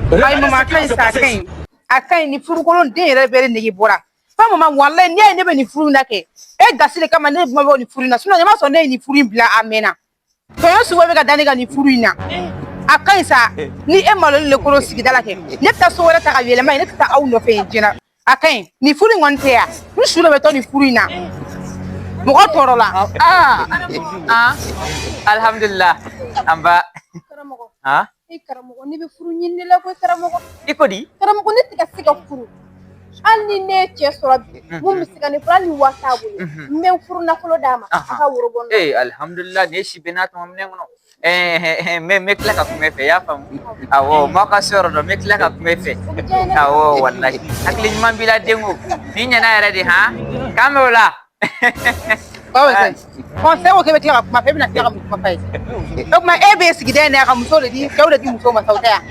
Ayi mama kan sa kan. Akan ni furukolon den yɛrɛ bɛ nege bɔra. Fa mama wallahi ne bɛ ni furu na kɛ. E gasile kama ne ma bɔ ni furu na. Sinon ne ma sɔn ne ye ni furu in bila a mɛnna. Tɔɲɔ sugu bɛ ka da ne ka ni furu in na. A kaɲi sa ni e malolu le kolo sigida la kɛ. Ne tɛ so wɛrɛ ta ka yɛlɛma ne tɛ taa aw nɔfɛ yen diɲɛ na. A kaɲi ni furu in kɔni tɛ yan. N su de bɛ to ni furu in na. Mɔgɔ tɔɔrɔ la. Alhamdulillah. Amba. Ha? Karamɔgɔ ne bɛ furu ɲini la ko karamɔgɔ. I ko di? Karamɔgɔ ne tɛ ka se ka furu. Hali ni ne ye cɛ sɔrɔ bi mun bɛ se ka ne furu hali ni wari t'a bolo n bɛ furu nafolo d'a ma a ka woro bɔ alhamdulillah ne si bɛ n'a tɔmɔ minɛn kɔnɔ me tila ka kuma e fɛ i y'a faamu awɔ m'aw ka se yɔrɔ dɔn me tila ka kuma e fɛ awɔ walahi hakili ɲuman b'i la den o ni ɲɛna yɛrɛ de han k'an bɛ o la conseil ko k'e bɛ tila ka kuma fɛ e bɛna tila ka mun kuma f'a ye o tuma e bɛ sigida in na ka muso de di cɛw de di muso ma sa o tɛ yan